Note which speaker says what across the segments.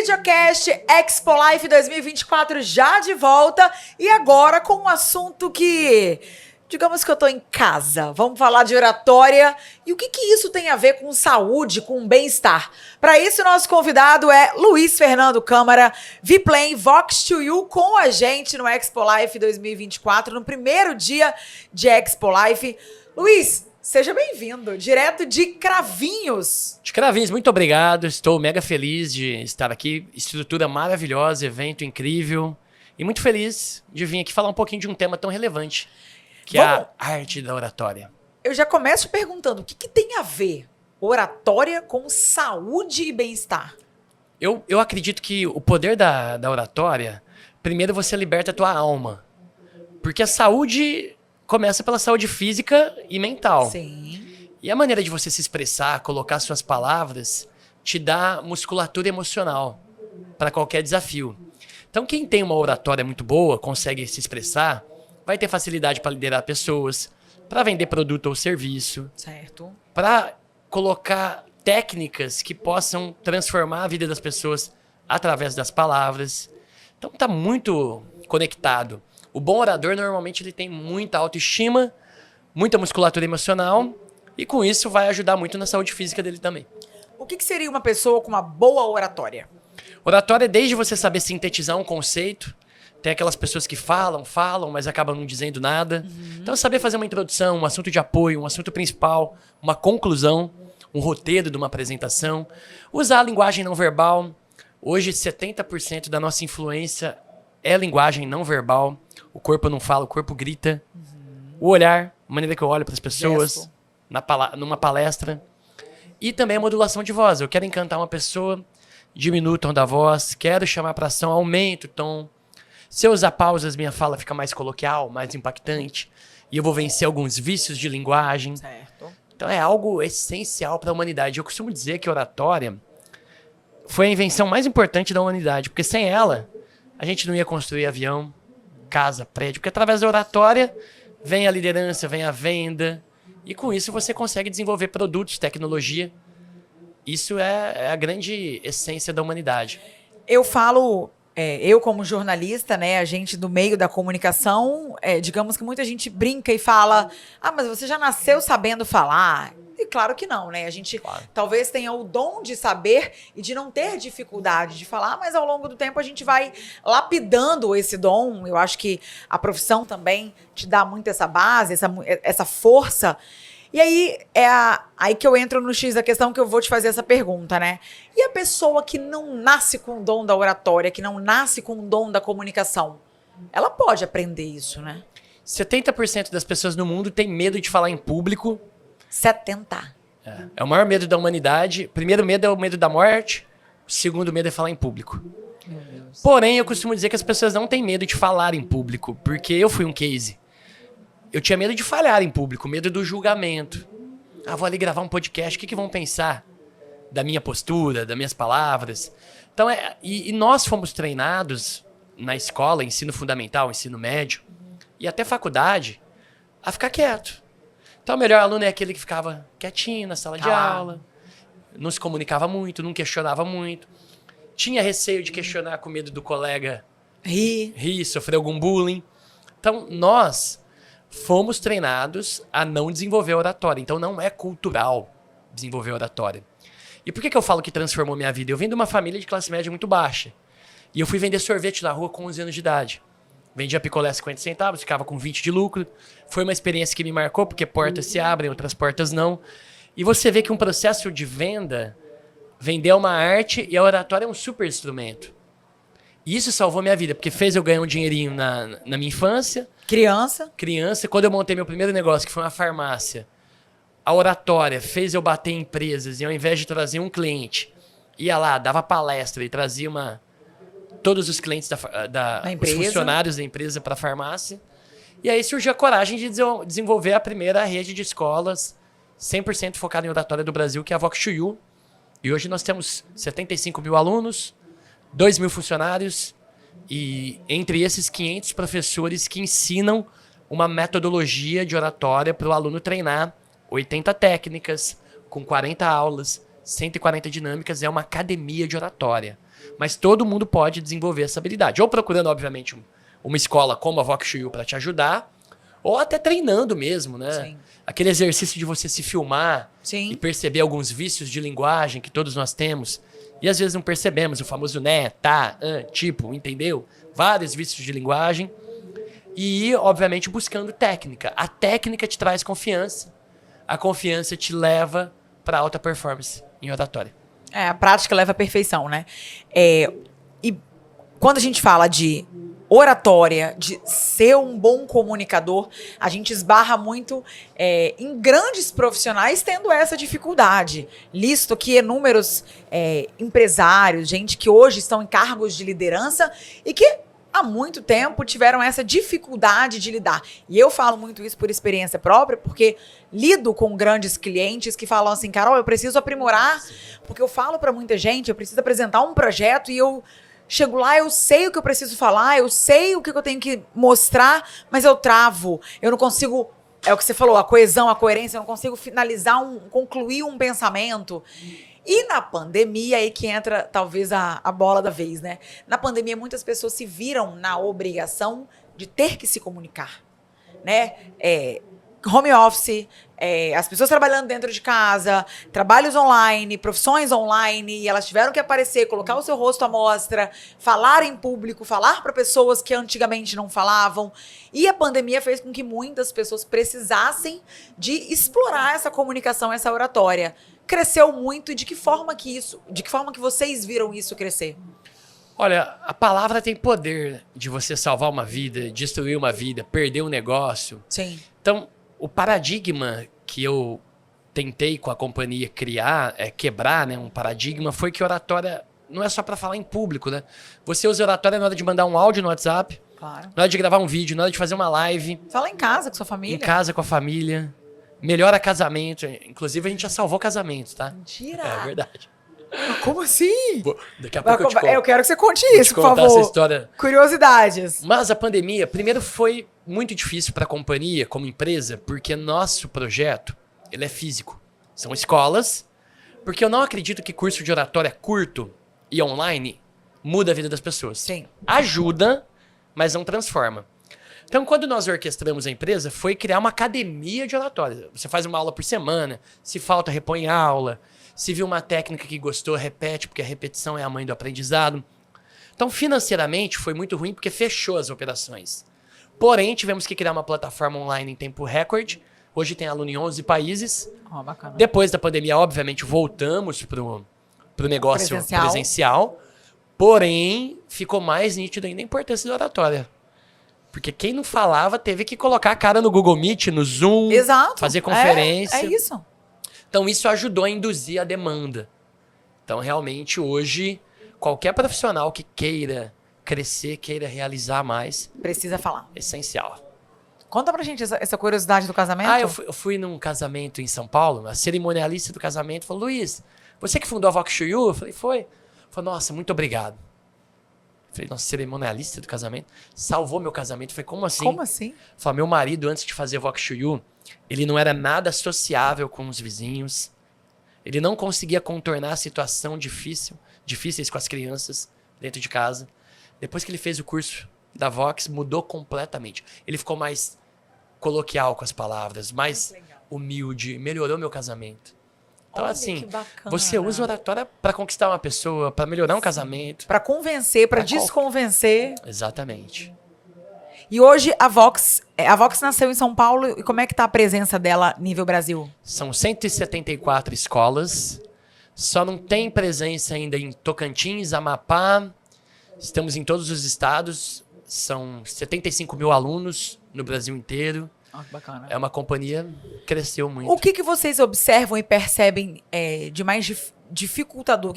Speaker 1: VideoCast Expo Life 2024 já de volta e agora com um assunto que, digamos que eu tô em casa. Vamos falar de oratória e o que isso tem a ver com saúde, com bem-estar. Para isso, nosso convidado é Luiz Fernando Câmara, Vplane Vox2U, com a gente no Expo Life 2024, no primeiro dia de Expo Life. Luiz, seja bem-vindo, direto de Cravinhos.
Speaker 2: De Cravinhos, muito obrigado. Estou mega feliz de estar aqui. Estrutura maravilhosa, evento incrível. E muito feliz de vir aqui falar um pouquinho de um tema tão relevante, que é a arte da oratória.
Speaker 1: Eu já começo perguntando, o que tem a ver oratória com saúde e bem-estar?
Speaker 2: Eu acredito que o poder da oratória, primeiro você liberta a tua alma. Porque a saúde começa pela saúde física e mental.
Speaker 1: Sim.
Speaker 2: E a maneira de você se expressar, colocar suas palavras, te dá musculatura emocional para qualquer desafio. Então, quem tem uma oratória muito boa, consegue se expressar, vai ter facilidade para liderar pessoas, para vender produto ou serviço,
Speaker 1: Certo.
Speaker 2: para colocar técnicas que possam transformar a vida das pessoas através das palavras. Então, está muito conectado. O bom orador, normalmente, ele tem muita autoestima, muita musculatura emocional, e com isso vai ajudar muito na saúde física dele também.
Speaker 1: O que seria uma pessoa com uma boa oratória?
Speaker 2: Oratória é desde você saber sintetizar um conceito. Tem aquelas pessoas que falam, mas acabam não dizendo nada. Então, saber fazer uma introdução, um assunto de apoio, um assunto principal, uma conclusão, um roteiro de uma apresentação. Usar a linguagem não verbal. Hoje, 70% da nossa influência é linguagem não verbal. O corpo não fala, o corpo grita. O olhar, a maneira que eu olho para as pessoas, numa palestra. E também a modulação de voz. Eu quero encantar uma pessoa, diminuo o tom da voz, quero chamar para ação, aumento o tom. Se eu usar pausas, minha fala fica mais coloquial, mais impactante. E eu vou vencer alguns vícios de linguagem.
Speaker 1: Certo.
Speaker 2: Então é algo essencial para a humanidade. Eu costumo dizer que a oratória foi a invenção mais importante da humanidade. Porque sem ela, a gente não ia construir avião, casa, prédio. Porque através da oratória vem a liderança, vem a venda. E com isso você consegue desenvolver produtos, tecnologia. Isso é a grande essência da humanidade.
Speaker 1: Eu falo, eu como jornalista, né, a gente do meio da comunicação, digamos que muita gente brinca e fala, mas você já nasceu sabendo falar. E claro que não, né? A gente talvez tenha o dom de saber e de não ter dificuldade de falar, mas ao longo do tempo a gente vai lapidando esse dom. Eu acho que a profissão também te dá muito essa base, essa força. E aí aí que eu entro no X da questão, que eu vou te fazer essa pergunta, né? E a pessoa que não nasce com o dom da oratória, que não nasce com o dom da comunicação, ela pode aprender isso, né?
Speaker 2: 70% das pessoas no mundo têm medo de falar em público.
Speaker 1: 70.
Speaker 2: É o maior medo da humanidade. O primeiro medo é o medo da morte. O segundo medo é falar em público.
Speaker 1: Meu Deus.
Speaker 2: Porém, eu costumo dizer que as pessoas não têm medo de falar em público, porque eu fui um case. Eu tinha medo de falhar em público, medo do julgamento. Vou ali gravar um podcast, o que vão pensar da minha postura, das minhas palavras? Então, e nós fomos treinados na escola, ensino fundamental, ensino médio, e até faculdade, a ficar quieto. Então, o melhor aluno é aquele que ficava quietinho na sala de aula, não se comunicava muito, não questionava muito, tinha receio de questionar com medo do colega rir, sofrer algum bullying. Então, nós fomos treinados a não desenvolver oratória. Então, não é cultural desenvolver oratória. E por que eu falo que transformou minha vida? Eu vim de uma família de classe média muito baixa. E eu fui vender sorvete na rua com 11 anos de idade. Vendia picolé 50 centavos, ficava com 20 de lucro. Foi uma experiência que me marcou, porque portas se abrem, outras portas não. E você vê que um processo de venda, vender é uma arte e a oratória é um super instrumento. E isso salvou minha vida, porque fez eu ganhar um dinheirinho na minha infância.
Speaker 1: Criança.
Speaker 2: Quando eu montei meu primeiro negócio, que foi uma farmácia, a oratória fez eu bater em empresas e ao invés de trazer um cliente, ia lá, dava palestra e trazia todos os clientes os funcionários da empresa para a farmácia. E aí surgiu a coragem de desenvolver a primeira rede de escolas 100% focada em oratória do Brasil, que é a Vox2U. E hoje nós temos 75 mil alunos, 2 mil funcionários e entre esses 500 professores que ensinam uma metodologia de oratória para o aluno treinar 80 técnicas, com 40 aulas, 140 dinâmicas. É uma academia de oratória. Mas todo mundo pode desenvolver essa habilidade. Ou procurando, obviamente, uma escola como a Vox Chuyu para te ajudar, ou até treinando mesmo, né?
Speaker 1: Sim.
Speaker 2: Aquele exercício de você se filmar
Speaker 1: Sim.
Speaker 2: e perceber alguns vícios de linguagem que todos nós temos. E às vezes não percebemos, o famoso né, tá, tipo, entendeu? Vários vícios de linguagem. E, obviamente, buscando técnica. A técnica te traz confiança. A confiança te leva para alta performance em oratória.
Speaker 1: A prática leva à perfeição, né? E quando a gente fala de oratória, de ser um bom comunicador, a gente esbarra muito em grandes profissionais tendo essa dificuldade. Listo aqui inúmeros empresários, gente que hoje estão em cargos de liderança e que há muito tempo tiveram essa dificuldade de lidar. E eu falo muito isso por experiência própria, porque lido com grandes clientes que falam assim, Carol, eu preciso aprimorar, porque eu falo para muita gente, eu preciso apresentar um projeto e eu chego lá, eu sei o que eu preciso falar, eu sei o que eu tenho que mostrar, mas eu travo, eu não consigo, é o que você falou, a coesão, a coerência, eu não consigo concluir um pensamento. E na pandemia, aí que entra talvez a bola da vez, né? Na pandemia, muitas pessoas se viram na obrigação de ter que se comunicar, né? Home office, as pessoas trabalhando dentro de casa, trabalhos online, profissões online, e elas tiveram que aparecer, colocar o seu rosto à mostra, falar em público, falar para pessoas que antigamente não falavam. E a pandemia fez com que muitas pessoas precisassem de explorar essa comunicação, essa oratória. Cresceu muito e de que forma que vocês viram isso crescer?
Speaker 2: Olha, a palavra tem poder de você salvar uma vida, destruir uma vida, perder um negócio.
Speaker 1: Sim.
Speaker 2: Então, o paradigma que eu tentei com a companhia quebrar, né, um paradigma, foi que oratória não é só para falar em público, né? Você usa oratória na hora de mandar um áudio no WhatsApp,
Speaker 1: Claro.
Speaker 2: na hora de gravar um vídeo, na hora de fazer uma live.
Speaker 1: Fala em casa com sua família.
Speaker 2: Em casa com a família. Melhora casamento. Inclusive, a gente já salvou casamento, tá?
Speaker 1: Mentira.
Speaker 2: É verdade.
Speaker 1: Como assim?
Speaker 2: Daqui a pouco eu te conto.
Speaker 1: Eu quero que você conte
Speaker 2: Vou
Speaker 1: isso,
Speaker 2: te
Speaker 1: por
Speaker 2: contar
Speaker 1: favor.
Speaker 2: essa história.
Speaker 1: Curiosidades.
Speaker 2: Mas a pandemia, primeiro, foi muito difícil para a companhia, como empresa, porque nosso projeto, ele é físico. São escolas, porque eu não acredito que curso de oratória curto e online muda a vida das pessoas.
Speaker 1: Sim.
Speaker 2: Ajuda, mas não transforma. Então, quando nós orquestramos a empresa, foi criar uma academia de oratória. Você faz uma aula por semana, se falta, repõe aula. Se viu uma técnica que gostou, repete, porque a repetição é a mãe do aprendizado. Então, financeiramente, foi muito ruim porque fechou as operações. Porém, tivemos que criar uma plataforma online em tempo recorde. Hoje tem aluno em 11 países.
Speaker 1: Oh, bacana.
Speaker 2: Depois da pandemia, obviamente, voltamos pro negócio presencial. Porém, ficou mais nítido ainda a importância da oratória. Porque quem não falava teve que colocar a cara no Google Meet, no Zoom,
Speaker 1: Exato.
Speaker 2: fazer conferência.
Speaker 1: É isso.
Speaker 2: Então, isso ajudou a induzir a demanda. Então, realmente, hoje, qualquer profissional que queira crescer, queira realizar mais,
Speaker 1: precisa falar.
Speaker 2: é essencial.
Speaker 1: Conta pra gente essa curiosidade do casamento.
Speaker 2: Eu fui num casamento em São Paulo, a cerimonialista do casamento falou, Luiz, você que fundou a Vox Chuyu? Eu falei, foi. Falei, nossa, muito obrigado. Eu falei, nossa, cerimonialista do casamento? Salvou meu casamento. Eu falei, como assim?
Speaker 1: Como assim?
Speaker 2: Falei, meu marido, antes de fazer a Vox Chuyu, ele não era nada sociável com os vizinhos. Ele não conseguia contornar a situação difíceis com as crianças dentro de casa. Depois que ele fez o curso da Vox, mudou completamente. Ele ficou mais coloquial com as palavras, mais humilde, melhorou meu casamento. Então,
Speaker 1: Olha,
Speaker 2: assim,
Speaker 1: que bacana.
Speaker 2: você usa oratória para conquistar uma pessoa, para melhorar um casamento.
Speaker 1: Pra convencer, pra
Speaker 2: Pra
Speaker 1: desconvencer.
Speaker 2: Exatamente.
Speaker 1: E hoje a Vox nasceu em São Paulo. E como é que tá a presença dela nível Brasil?
Speaker 2: São 174 escolas. Só não tem presença ainda em Tocantins, Amapá. Estamos em todos os estados. São 75 mil alunos no Brasil inteiro.
Speaker 1: Ah, que bacana.
Speaker 2: É uma companhia que cresceu muito.
Speaker 1: O que vocês observam e percebem de mais dificultador?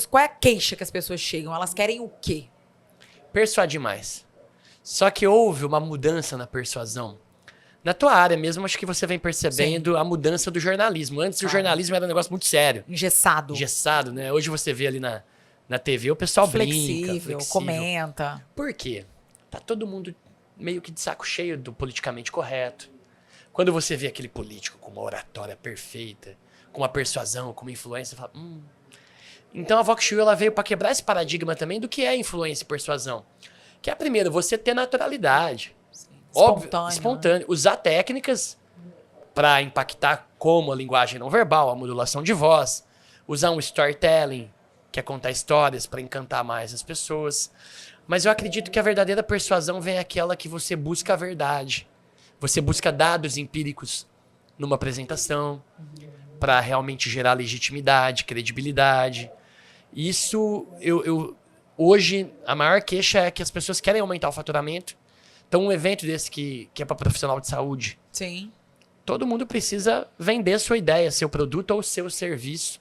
Speaker 1: Qual é a queixa que as pessoas chegam? Elas querem o quê?
Speaker 2: Persuadir mais. Só que houve uma mudança na persuasão. Na tua área mesmo, acho que você vem percebendo a mudança do jornalismo. Antes o jornalismo era um negócio muito sério.
Speaker 1: Engessado.
Speaker 2: Engessado, né? Hoje você vê ali na TV, o pessoal brinca, flexível,
Speaker 1: comenta.
Speaker 2: Por quê? Tá todo mundo meio que de saco cheio do politicamente correto. Quando você vê aquele político com uma oratória perfeita, com uma persuasão, com uma influência, você fala, Então a Vox Show ela veio para quebrar esse paradigma também do que é influência e persuasão. Que é, primeiro, você ter naturalidade. Óbvio, espontâneo. Né? Usar técnicas para impactar, como a linguagem não verbal, a modulação de voz. Usar um storytelling, que é contar histórias para encantar mais as pessoas. Mas eu acredito que a verdadeira persuasão vem aquela que você busca a verdade. Você busca dados empíricos numa apresentação para realmente gerar legitimidade, credibilidade. Isso, hoje, a maior queixa é que as pessoas querem aumentar o faturamento. Então, um evento desse que é para profissional de saúde,
Speaker 1: sim,
Speaker 2: todo mundo precisa vender sua ideia, seu produto ou seu serviço.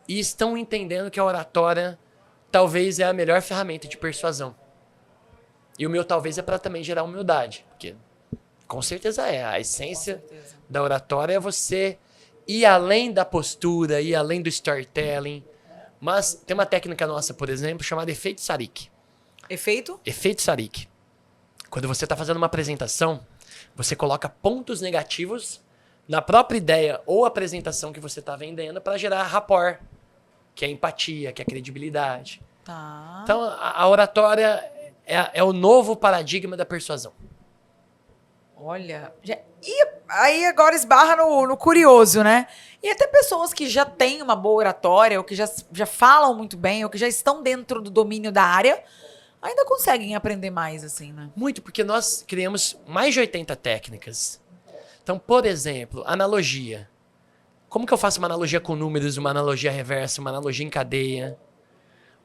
Speaker 2: E estão entendendo que a oratória talvez é a melhor ferramenta de persuasão. E o meu talvez é para também gerar humildade. Porque com certeza é. A essência da oratória é você ir além da postura, ir além do storytelling. Mas tem uma técnica nossa, por exemplo, chamada efeito Sarik.
Speaker 1: Efeito?
Speaker 2: Efeito Sarik. Quando você está fazendo uma apresentação, você coloca pontos negativos na própria ideia ou apresentação que você está vendendo para gerar rapport, que é empatia, que é credibilidade.
Speaker 1: Tá.
Speaker 2: Então, a oratória é o novo paradigma da persuasão.
Speaker 1: Olha, e aí agora esbarra no curioso, né? E até pessoas que já têm uma boa oratória, ou que já falam muito bem, ou que já estão dentro do domínio da área, ainda conseguem aprender mais, assim, né?
Speaker 2: Muito, porque nós criamos mais de 80 técnicas. Então, por exemplo, analogia. Como que eu faço uma analogia com números, uma analogia reversa, uma analogia em cadeia?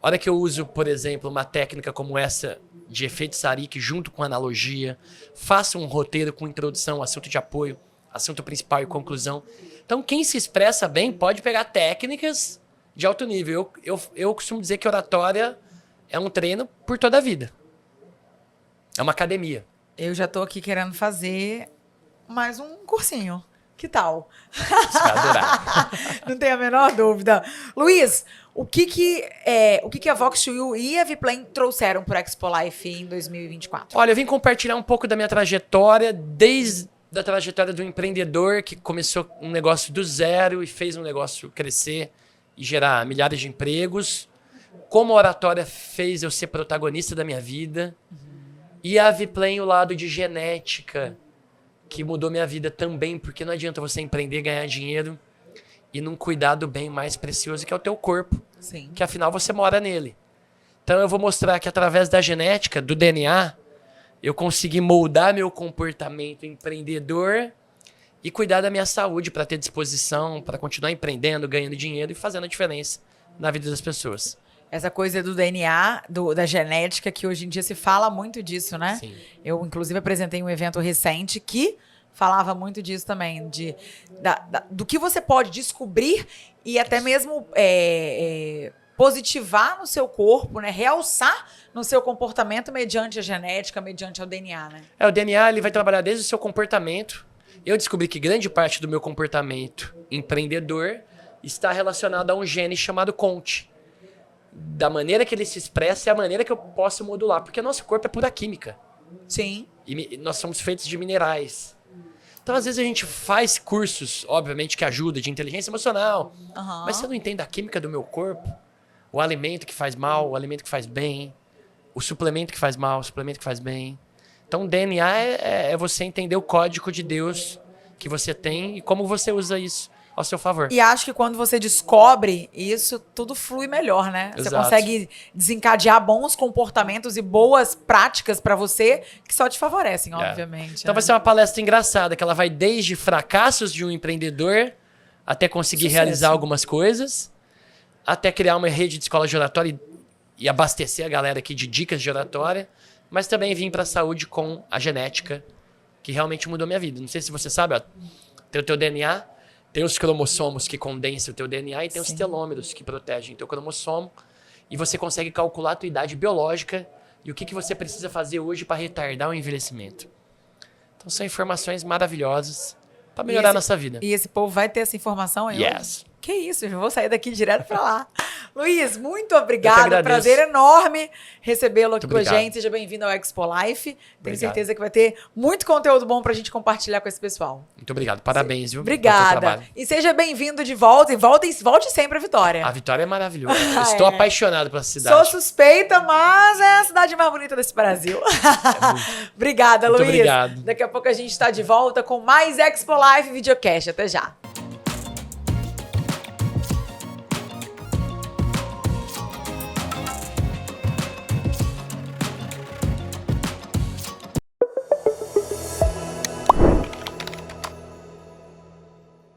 Speaker 2: A hora que eu uso, por exemplo, uma técnica como essa de efeito Sarik junto com analogia, faço um roteiro com introdução, assunto de apoio, assunto principal e conclusão. Então, quem se expressa bem pode pegar técnicas de alto nível. Eu costumo dizer que oratória é um treino por toda a vida. É uma academia.
Speaker 1: Eu já tô aqui querendo fazer mais um cursinho. Que tal?
Speaker 2: Você vai adorar.
Speaker 1: Não tenho a menor dúvida. Luiz, o que a Vox Show e a Viplan trouxeram para o Expo Life em 2024?
Speaker 2: Olha, eu vim compartilhar um pouco da minha trajetória, desde a trajetória do empreendedor que começou um negócio do zero e fez um negócio crescer e gerar milhares de empregos. Como a oratória fez eu ser protagonista da minha vida. E a Viplan, o lado de genética, que mudou minha vida também, porque não adianta você empreender, ganhar dinheiro e não cuidar do bem mais precioso que é o teu corpo.
Speaker 1: Sim.
Speaker 2: Que afinal você mora nele. Então eu vou mostrar que através da genética, do DNA, eu consegui moldar meu comportamento empreendedor e cuidar da minha saúde para ter disposição, para continuar empreendendo, ganhando dinheiro e fazendo a diferença na vida das pessoas.
Speaker 1: Essa coisa do DNA, da genética, que hoje em dia se fala muito disso, né?
Speaker 2: Sim.
Speaker 1: Eu, inclusive, apresentei um evento recente que falava muito disso também, do que você pode descobrir e até mesmo positivar no seu corpo, né? Realçar no seu comportamento mediante a genética, mediante o DNA, né?
Speaker 2: O DNA ele vai trabalhar desde o seu comportamento. Eu descobri que grande parte do meu comportamento empreendedor está relacionado a um gene chamado CONT. Da maneira que ele se expressa é a maneira que eu posso modular, porque nosso corpo é pura química.
Speaker 1: Sim.
Speaker 2: E nós somos feitos de minerais. Então, às vezes, a gente faz cursos, obviamente, que ajudam, de inteligência emocional.
Speaker 1: Uhum.
Speaker 2: Mas se eu não entendo a química do meu corpo, o alimento que faz mal, o alimento que faz bem, o suplemento que faz mal, o suplemento que faz bem. Então, DNA é você entender o código de Deus que você tem e como você usa isso ao seu favor.
Speaker 1: E acho que quando você descobre isso, tudo flui melhor, né?
Speaker 2: Exato.
Speaker 1: Você consegue desencadear bons comportamentos e boas práticas pra você que só te favorecem, obviamente.
Speaker 2: Então vai ser uma palestra engraçada, que ela vai desde fracassos de um empreendedor até conseguir realizar algumas coisas, até criar uma rede de escola de oratória e abastecer a galera aqui de dicas de oratória, mas também vim pra saúde com a genética, que realmente mudou minha vida. Não sei se você sabe, ó, tem o teu DNA, tem os cromossomos que condensam o teu DNA e tem os telômeros que protegem o teu cromossomo. E você consegue calcular a tua idade biológica e o que você precisa fazer hoje para retardar o envelhecimento. Então são informações maravilhosas para melhorar a nossa vida.
Speaker 1: E esse povo vai ter essa informação?
Speaker 2: Yes.
Speaker 1: Que isso, eu vou sair daqui direto para lá. Luiz, muito obrigado. Prazer enorme recebê-lo aqui com a gente. Seja bem-vindo ao Expo Life. Tenho certeza que vai ter muito conteúdo bom pra gente compartilhar com esse pessoal.
Speaker 2: Muito obrigado. Parabéns, viu?
Speaker 1: Obrigada. E seja bem-vindo de volta. E volte sempre a Vitória.
Speaker 2: A Vitória é maravilhosa. Estou apaixonado pela cidade.
Speaker 1: Sou suspeita, mas é a cidade mais bonita desse Brasil. Obrigada, Luiz.
Speaker 2: Muito obrigado.
Speaker 1: Daqui a pouco a gente está de volta com mais Expo Live Videocast. Até já.